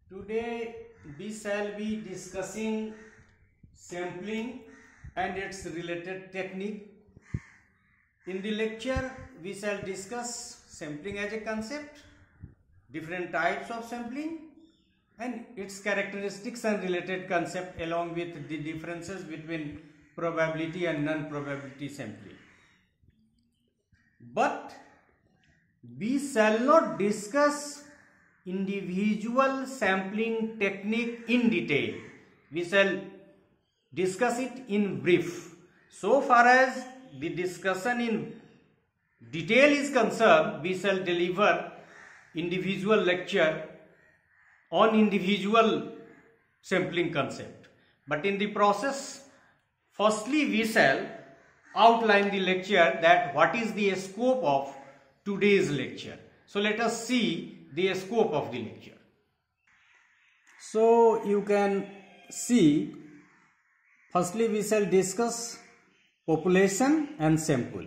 Today we shall be discussing sampling and its related technique. In the lecture we shall discuss sampling as a concept, different types of sampling and its characteristics and related concept along with the differences between probability and non-probability sampling. But we shall not discuss individual sampling technique in detail. We shall discuss it in brief. So far as the discussion in detail is concerned, we shall deliver individual lecture on individual sampling concept. But in the process, firstly we shall outline the lecture that what is the scope of today's lecture. So let us see the scope of the lecture. So you can see, firstly we shall discuss population and sample.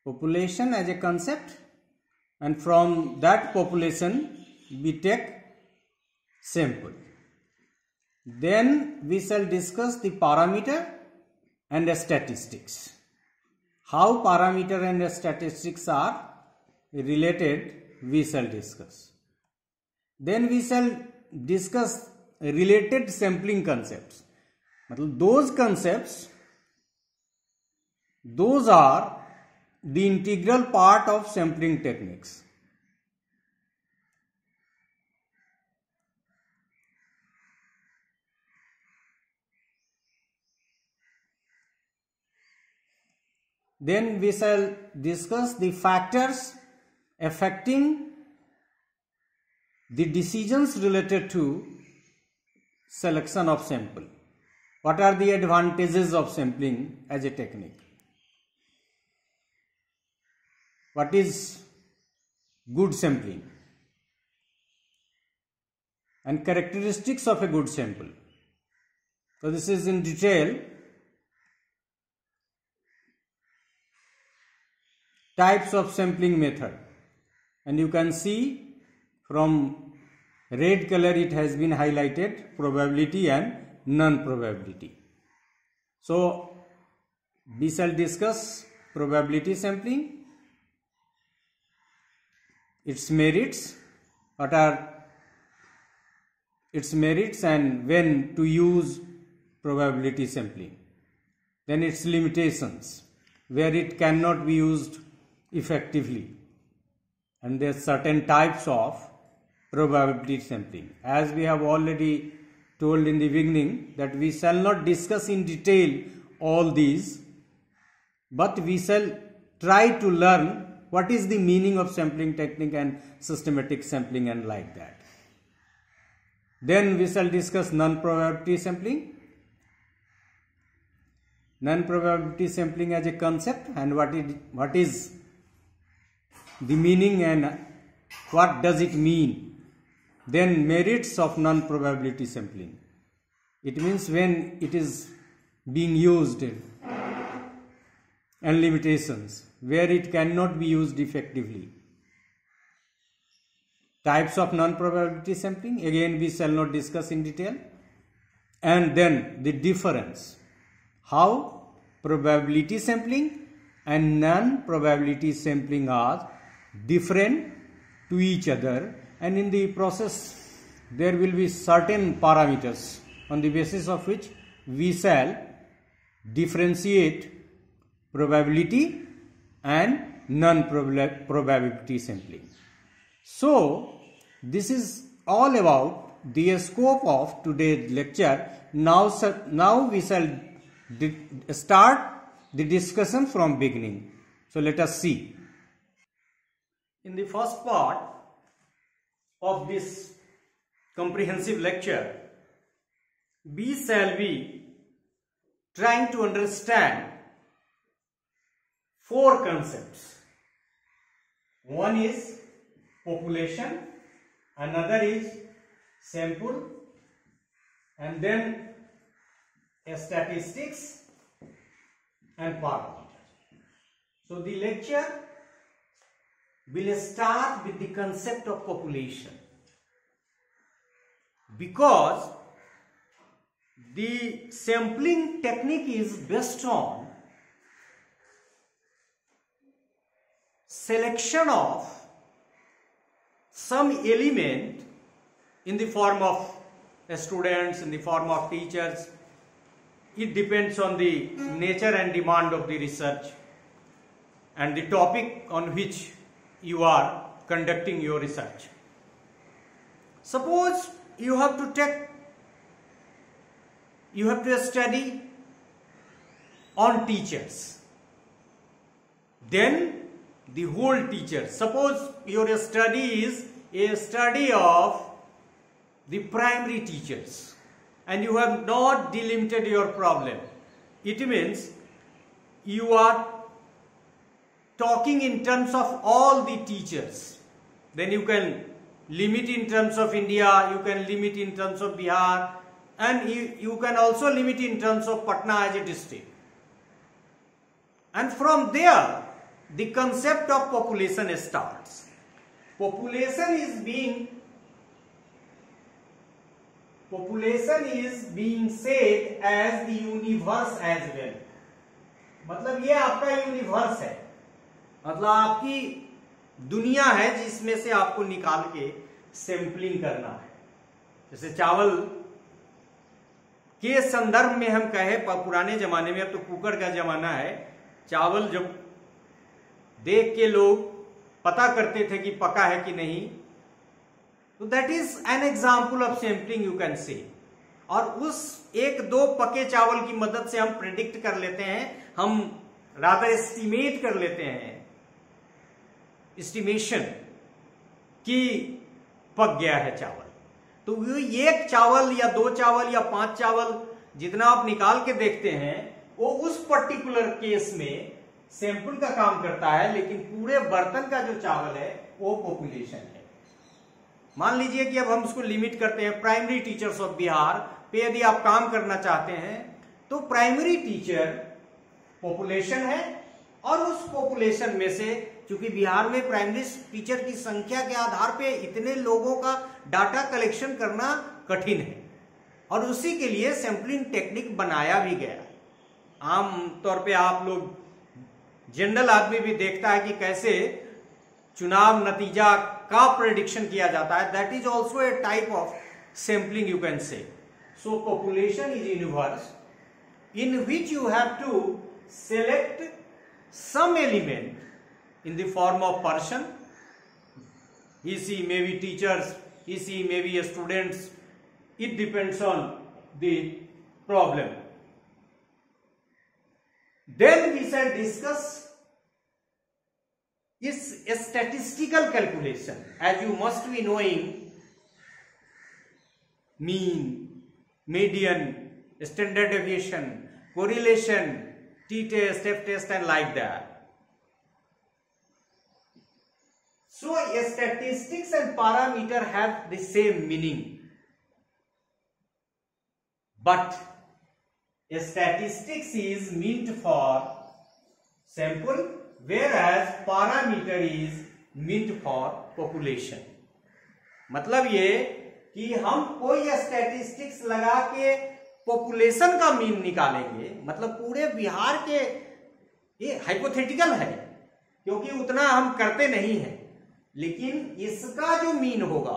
Population as a concept, and from that population we take sample. Then we shall discuss the parameter and statistics. How parameter and statistics are related we shall discuss. Then we shall discuss related sampling concepts. Those concepts, those are the integral part of sampling techniques. Then we shall discuss the factors affecting the decisions related to selection of sample. What are the advantages of sampling as a technique? What is good sampling? And characteristics of a good sample. So this is in detail. Types of sampling method, and you can see from red color it has been highlighted probability and non-probability. So we shall discuss probability sampling, its merits, what are its merits and when to use probability sampling, then its limitations, where it cannot be used effectively, and there are certain types of probability sampling. As we have already told in the beginning that we shall not discuss in detail all these, but we shall try to learn what is the meaning of sampling technique and systematic sampling and like that. Then we shall discuss non-probability sampling. Non-probability sampling as a concept and what is the meaning and what does it mean. Then merits of non-probability sampling. It means when it is being used, and limitations, where it cannot be used effectively. Types of non-probability sampling, again we shall not discuss in detail. And then the difference, how probability sampling and non-probability sampling are different to each other, and in the process there will be certain parameters on the basis of which we shall differentiate probability and non-probability sampling. So this is all about the scope of today's lecture. Now we shall start the discussion from beginning. So let us see. In the first part of this comprehensive lecture, we shall be trying to understand four concepts. One is population, another is sample, and then statistics and parameters. So the lecture will start with the concept of population, because the sampling technique is based on selection of some element in the form of students, in the form of teachers. It depends on the nature and demand of the research and the topic on which you are conducting your research. Suppose you have to study on teachers. Then the whole teachers. Suppose your study is a study of the primary teachers, and you have not delimited your problem. It means you are talking in terms of all the teachers. Then you can limit in terms of India, you can limit in terms of Bihar, and you can also limit in terms of Patna as a district. And from there, the concept of population starts. Population is being said as the universe as well. मतलब ये आपका universe है, मतलब आपकी दुनिया है जिसमें से आपको निकाल के सैंपलिंग करना है. जैसे चावल के संदर्भ में हम कहें, पुराने जमाने में, अब तो कुकर का जमाना है, चावल जब देख के लोग पता करते थे कि पका है कि नहीं, तो that is an example of sampling you can से. और उस एक दो पके चावल की मदद से हम प्रेडिक्ट कर लेते हैं, हम रादर एस्टिमेट कर लेते हैं, एस्टिमेशन कि पक गया है चावल. तो एक चावल या दो चावल या 5 चावल जितना आप निकाल के देखते हैं, वो उस पर्टिकुलर केस में सैंपल का काम करता है, लेकिन पूरे बर्तन का जो चावल है वो पॉपुलेशन है. मान लीजिए कि अब हम उसको लिमिट करते हैं प्राइमरी टीचर्स ऑफ बिहार पे. यदि आप काम करना चाहते हैं तो प्राइमरी टीचर पॉपुलेशन है, और उस पॉपुलेशन में से, चूंकि बिहार में प्राइमरी टीचर की संख्या के आधार पे इतने लोगों का डाटा कलेक्शन करना कठिन है, और उसी के लिए सैंपलिंग टेक्निक बनाया भी गया. आम तौर पे आप लोग, जनरल आदमी भी देखता है कि कैसे चुनाव नतीजा का प्रेडिक्शन किया जाता है. That is also a type of sampling you can say. So population is universe in which you have to select some element in the form of person. He, she may be teachers, he, she may be students. It depends on the problem. Then we shall discuss is a statistical calculation. As you must be knowing, mean, median, standard deviation, correlation, t-test, f-test, and like that. So a statistics and parameter have the same meaning, but a statistics is meant for sample, whereas parameter is meant for population. मतलब ये कि हम कोई statistics लगा के population का mean निकालेंगे, मतलब पूरे बिहार के, ये हाइपोथेटिकल है क्योंकि उतना हम करते नहीं हैं, लेकिन इसका जो मीन होगा,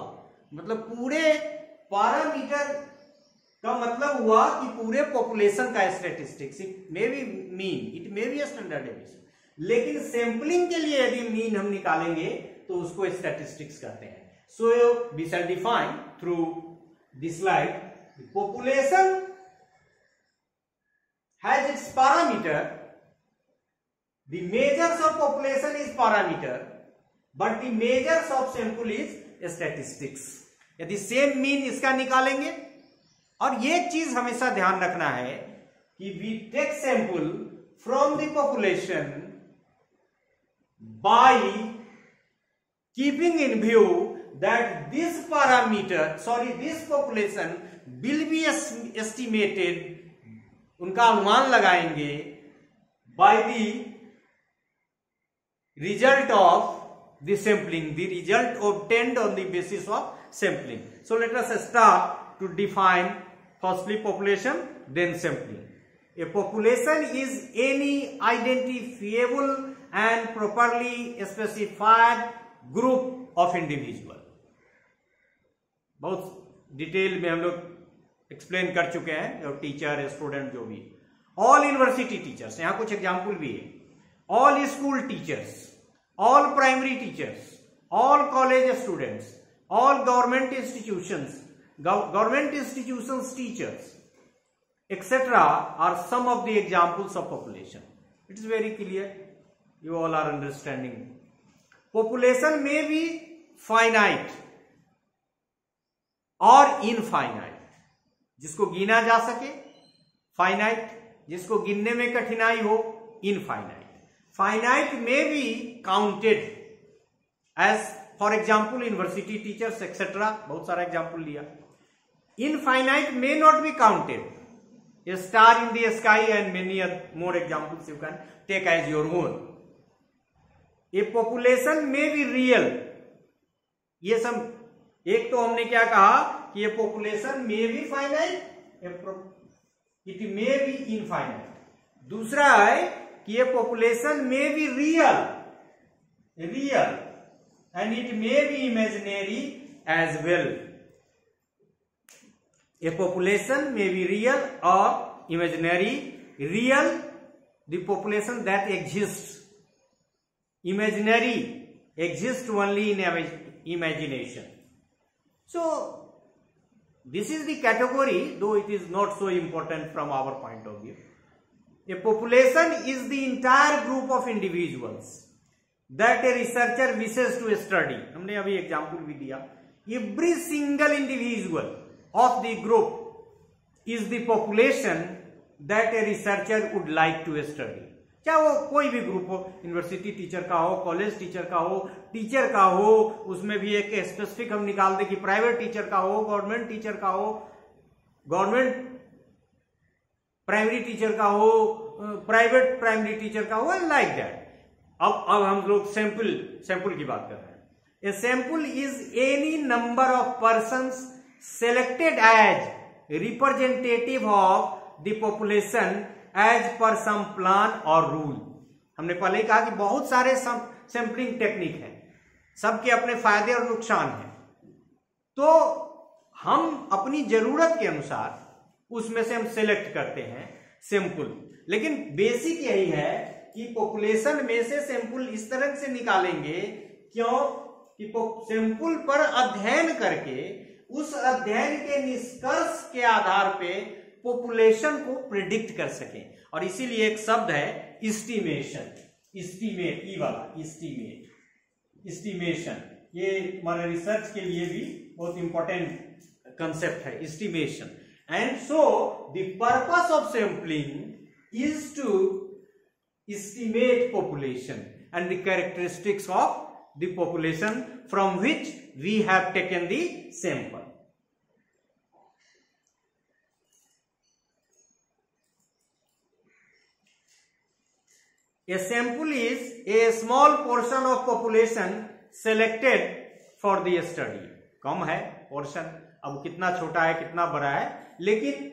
मतलब पूरे पैरामीटर का मतलब हुआ कि पूरे पॉपुलेशन का statistics. It may be mean, it may be standard deviation, लेकिन सैंपलिंग के लिए यदि मीन हम निकालेंगे तो उसको स्टैटिस्टिक्स कहते हैं. So we shall define through this slide. Population has its parameter. The measures of population is parameter, but the measures of sample is statistics. यदि सेम मीन इसका निकालेंगे, और ये चीज हमेशा ध्यान रखना है कि we take sample from the population by keeping in view that this parameter, this population will be estimated, उनका अनुमान लगाएंगे by the result of the sampling, the result obtained on the basis of sampling. So let us start to define firstly population, then sampling. A population is any identifiable and properly specified group of individual. बहुत detail में हम लोग explain कर चुके हैं, और teacher student जो भी, ऑल यूनिवर्सिटी टीचर्स, यहाँ कुछ एग्जाम्पल भी है, all school teachers, all primary teachers, all college students, all government institutions teachers, etc. are some of the examples of population. It is very clear. You all are understanding. Population may be finite or infinite. जिसको गिना जा सके finite, जिसको गिनने में कठिनाई हो infinite. Finite may be counted as, for example, university teachers, etc. बहुत सारा एग्जाम्पल लिया. Infinite may not be counted. A star in the sky and many more examples you can take as your own. A population may be real. ये सब, एक तो हमने क्या कहा कि ये population may be finite, it may be infinite. दूसरा है कि ये population may be real, and it may be imaginary as well. A population may be real or imaginary. Real, the population that exists. Imaginary, exists only in imagination. So, this is the category, though it is not so important from our point of view. A population is the entire group of individuals that a researcher wishes to study. हमने अभी example भी दिया. Every single individual of the group is the population that a researcher would like to study. चाहे वो कोई भी group हो, university teacher का हो, कॉलेज टीचर का हो, टीचर का हो, उसमें भी एक स्पेसिफिक हम निकाल दें कि प्राइवेट टीचर का हो, गवर्नमेंट टीचर का हो, गवर्नमेंट प्राइमरी टीचर का हो, प्राइवेट प्राइमरी टीचर का हो, लाइक दैट. अब हम लोग सैंपल की बात कर रहे हैं. A sample is any number of persons selected as representative of the population as per some plan or rule. हमने पहले ही कहा कि बहुत सारे सैंपलिंग टेक्निक हैं, सबके अपने फायदे और नुकसान हैं, तो हम अपनी जरूरत के अनुसार उसमें से हम सेलेक्ट करते हैं सैंपल. लेकिन बेसिक यही है कि पॉपुलेशन में से सैंपल इस तरह से निकालेंगे क्यों कि सैंपल पर अध्ययन करके उस अध्ययन के निष्कर्ष के आधार पे पॉपुलेशन को प्रिडिक्ट कर सकें. और इसीलिए एक शब्द है इस्टीमेशन, इस्टीमेट, ई वाला इस्टीमेट, इस्टीमेशन. ये हमारे रिसर्च के लिए भी बहुत इंपॉर्टेंट कंसेप्ट है, estimation. And so the purpose of sampling is to estimate population and the characteristics of the population from which we have taken the sample. A sample is a small portion of population selected for the study. कम है portion, अब कितना छोटा है कितना बड़ा है, लेकिन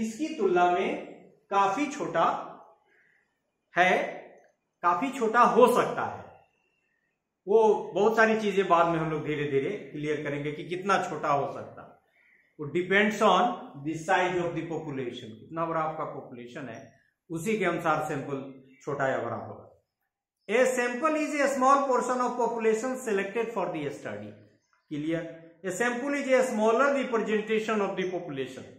इसकी तुलना में काफी छोटा है, काफी छोटा हो सकता है. वो बहुत सारी चीजें बाद में हम लोग धीरे धीरे क्लियर करेंगे कि कितना छोटा हो सकता है. वो depends on the size of the population. कितना बड़ा आपका पॉपुलेशन है उसी के अनुसार सैंपल छोटा या बड़ा होगा. ए sample is a small portion of population selected for the study. Clear. A sample is a smaller representation of the population.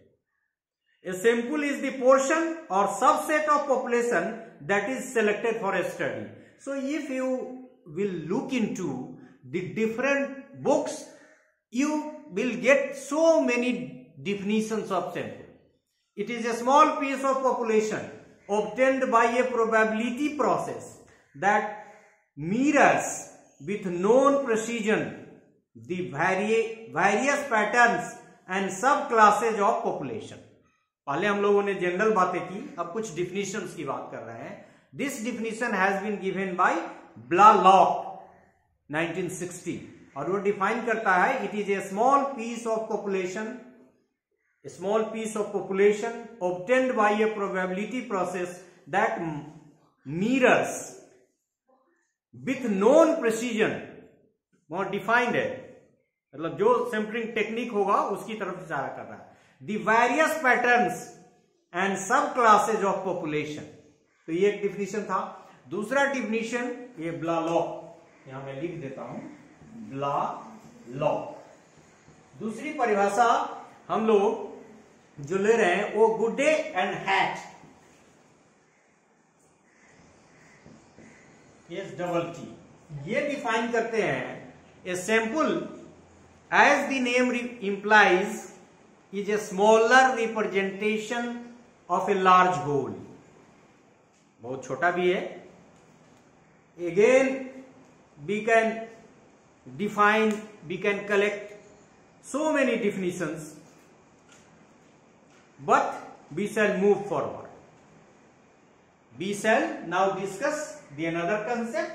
A sample is the portion or subset of population that is selected for a study. So if you will look into the different books, you will get so many definitions of sample. It is a small piece of population obtained by a probability process that mirrors with known precision the various patterns and subclasses of population. पहले हम लोगों ने general बातें की, अब कुछ definitions की बात कर रहे हैं. This definition has been given by Blalock 1960, और वो डिफाइन करता है it is a small piece of population obtained by a probability process that mirrors with known precision, बहुत डिफाइंड है, मतलब जो सैंपलिंग टेक्निक होगा उसकी तरफ इशारा कर रहा है। द वेरियस पैटर्न्स एंड सब क्लासेज ऑफ पॉपुलेशन, तो ये एक डिफिनीशन था। दूसरा डिफिनीशन ये ब्लालॉक, यहां मैं लिख देता हूं, ब्लालॉक। दूसरी परिभाषा हम लोग जो ले रहे हैं वो गुडे एंड हैट, STT, ये डिफाइन करते हैं a sample as the name implies is a smaller representation of a large whole, बहुत छोटा भी है। Again we can define, we can collect so many definitions, but we shall move forward. We shall now discuss the another concept.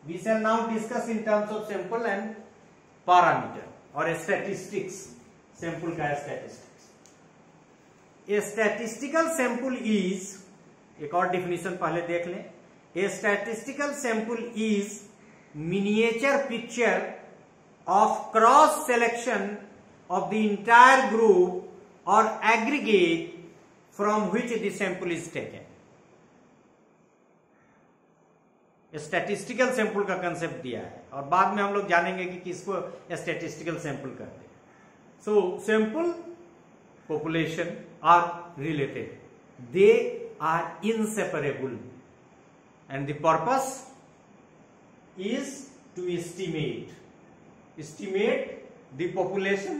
We shall now discuss in terms of sample and parameter or statistics. Sample का statistics. A statistical sample is, एक और definition पहले देख लें। A statistical sample is miniature picture of cross selection of the entire group or aggregate from which the sample is taken. Statistical sample का concept दिया है और बाद में हम लोग जानेंगे कि किसको स्टैटिस्टिकल सैंपल कहते हैं। So sample population are related, they are inseparable and the purpose is to estimate the population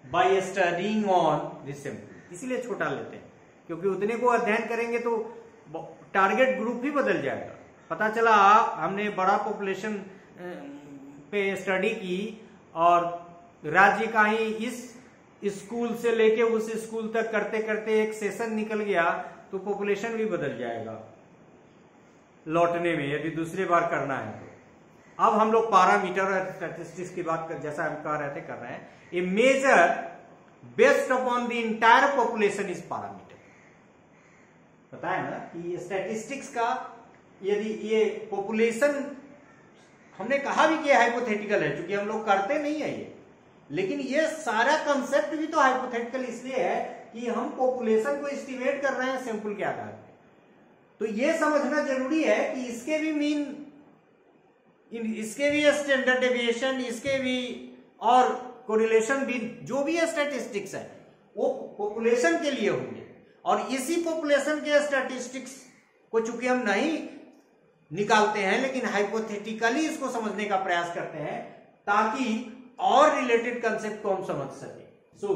by studying on the sample. इसीलिए छोटा लेते हैं क्योंकि उतने को अध्ययन करेंगे तो टारगेट ग्रुप ही बदल जाएगा। पता चला हमने बड़ा पॉपुलेशन पे स्टडी की और राज्य का ही इस स्कूल से लेके उस स्कूल तक करते करते एक सेशन निकल गया तो पॉपुलेशन भी बदल जाएगा लौटने में, यदि दूसरी बार करना है तो। अब हम लोग पैरामीटर और स्टैटिस्टिक्स की बात कर, जैसा हम कह रहे थे कर रहे हैं। A measure based upon the entire population is parameter. पता है ना कि स्टैटिस्टिक्स का, यदि ये पॉपुलेशन, हमने कहा भी कि हाइपोथेटिकल है क्योंकि हम लोग करते नहीं है ये, लेकिन ये सारा कंसेप्ट भी तो हाइपोथेटिकल इसलिए है कि हम पॉपुलेशन को एस्टिमेट कर रहे हैं सैंपल के आधार पर। तो ये समझना जरूरी है कि इसके भी मीन, इसके भी स्टैंडर्ड डेविएशन, इसके भी और कोरिलेशन भी, जो भी स्टैटिस्टिक्स है वो पॉपुलेशन के लिए होंगे। और इसी पॉपुलेशन के स्टैटिस्टिक्स को चूंकि हम नहीं निकालते हैं लेकिन हाइपोथेटिकली इसको समझने का प्रयास करते हैं ताकि और रिलेटेड कंसेप्ट को हम समझ सके। So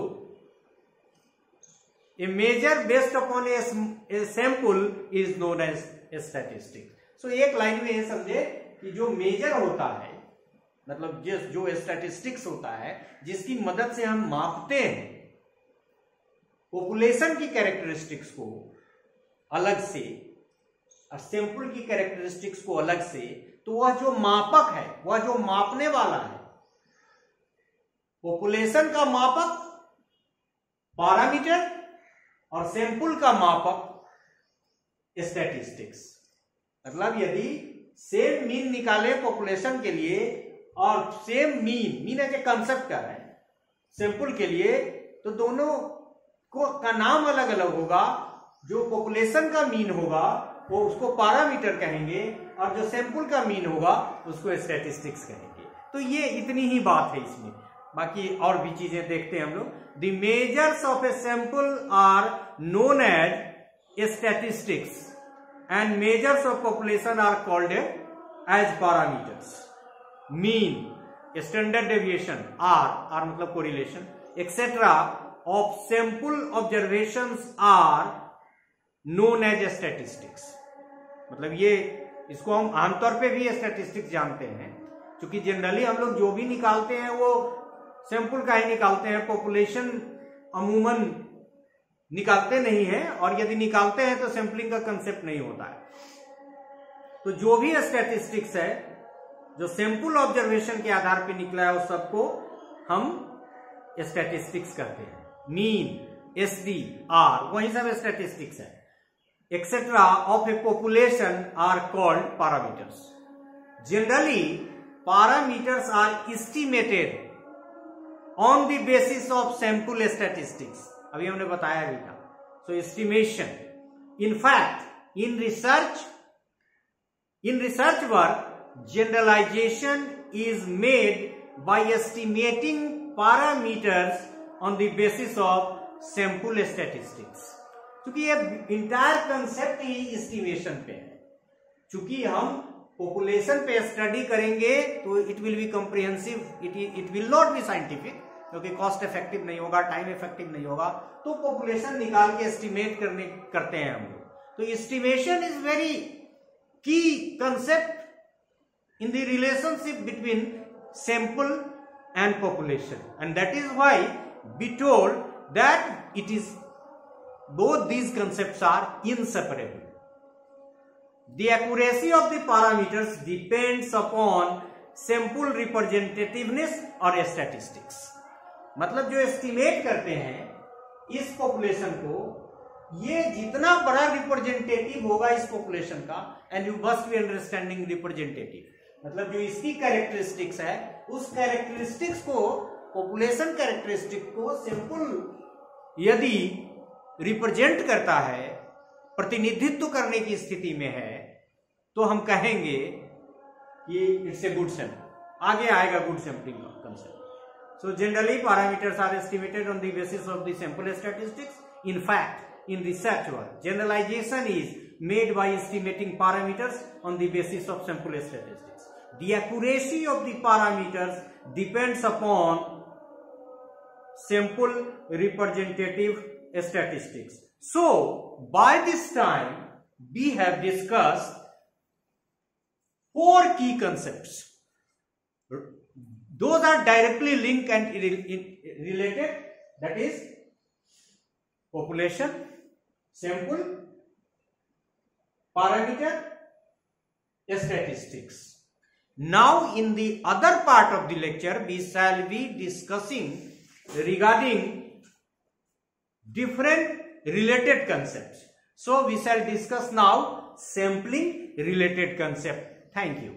a measure based upon a sample is known as statistics. सो एक लाइन में ये समझे कि जो मेजर होता है, मतलब जो स्टैटिस्टिक्स होता है जिसकी मदद से हम मापते हैं पॉपुलेशन की कैरेक्टरिस्टिक्स को अलग से और सैंपल की कैरेक्टरिस्टिक्स को अलग से, तो वह जो मापक है, वह जो मापने वाला है, पॉपुलेशन का मापक पैरामीटर और सैंपल का मापक स्टैटिस्टिक्स। मतलब यदि सेम मीन निकाले पॉपुलेशन के लिए और सेम मीन है कंसेप्ट कर रहे हैं सैंपल के लिए, तो दोनों का नाम अलग अलग होगा। जो पॉपुलेशन का मीन होगा वो उसको पैरामीटर कहेंगे और जो सैंपल का मीन होगा उसको स्टैटिस्टिक्स कहेंगे। तो ये इतनी ही बात है इसमें, बाकी और भी चीजें देखते हैं हम लोग। The measures of a sample are known as statistics and measures of population are called as parameters. Mean, standard deviation, R मतलब correlation, etc. of sample observations are known as statistics. मतलब ये, इसको हम आमतौर पे भी स्टैटिस्टिक्स जानते हैं क्योंकि जनरली हम लोग जो भी निकालते हैं वो सैंपल का ही निकालते हैं, पॉपुलेशन अमूमन निकालते नहीं है, और यदि निकालते हैं तो सैंपलिंग का कंसेप्ट नहीं होता है। तो जो भी स्टैटिस्टिक्स है, जो सैंपल ऑब्जर्वेशन के आधार पे निकला है उस सबको हम स्टैटिस्टिक्स कहते हैं। मीन, SD, R, वही सब स्टैटिस्टिक्स है। Extra of a population are called parameters. Generally parameters are estimated on the basis of sample statistics. अभी हमने बताया भी था। So estimation, in fact in research work generalization is made by estimating parameters on the basis of sample statistics। क्योंकि ये entire concept ही estimation पे है। चूंकि हम पॉपुलेशन पे स्टडी करेंगे तो it will be comprehensive, it will not be scientific, क्योंकि कॉस्ट इफेक्टिव नहीं होगा, टाइम इफेक्टिव नहीं होगा। तो पॉपुलेशन निकाल के एस्टिमेट करते हैं हम लोग। तो एस्टिमेशन इज वेरी की concept in the relationship between sample and population, and that is why we told that it is both these concepts are inseparable. The accuracy of the parameters depends upon sample representativeness or statistics। मतलब जो estimate करते हैं इस population को, ये जितना बड़ा representative होगा इस पॉपुलेशन का, and you must be understanding representative, मतलब जो इसकी कैरेक्टरिस्टिक्स है उस कैरेक्टरिस्टिक्स को, पॉपुलेशन कैरेक्टरिस्टिक को सैंपल यदि रिप्रेजेंट करता है, प्रतिनिधित्व करने की स्थिति में है, तो हम कहेंगे कि इट्स ए गुड सैंपल। आगे आएगा गुड सैंपलिंग का concept. So generally parameters are estimated on the basis of the sample statistics. In fact in research work generalization is made by estimating parameters on the basis of sample statistics. The accuracy of the parameters depends upon sample representative statistics. So, by this time, we have discussed 4 key concepts. Those are directly linked and related. That is population, sample, parameter, statistics. Now in the other part of the lecture we shall be discussing regarding different related concepts. So we shall discuss now sampling related concept. Thank you.